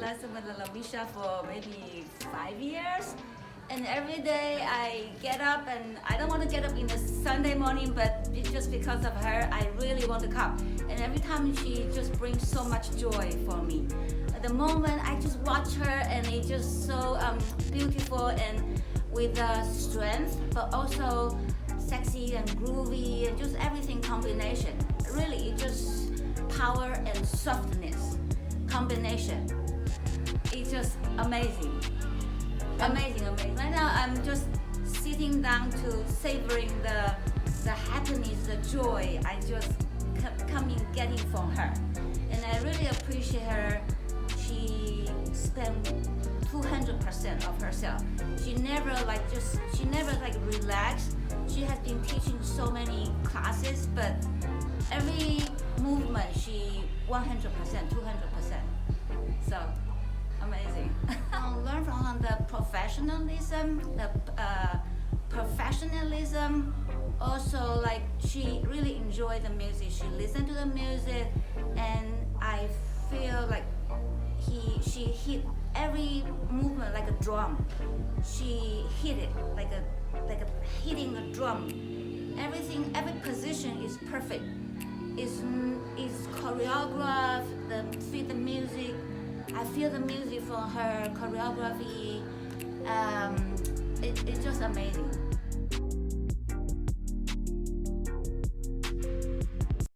lesson with Lamesha for maybe 5 years. And every day I get up, and I don't want to get up in the Sunday morning, but it's just because of her, I really want to come. And every time she just brings so much joy for me. At the moment, I just watch her, and it's just so beautiful and with strength, but also sexy and groovy, and just everything combination. Really, it's just power and softness combination. It's just amazing. Amazing. Right now, I'm just sitting down to savoring the happiness, the joy I just coming getting from her, and I really appreciate her. She spent 200% of herself. She never relaxed. She has been teaching so many classes, but every movement she 100%, 200%. So. Amazing. Learn from the professionalism. Also, like, she really enjoyed the music. She listened to the music, and I feel like she hit every movement like a drum. She hit it like a hitting a drum. Every position is perfect. Is choreographed. The music. I feel the music from her choreography. It's just amazing.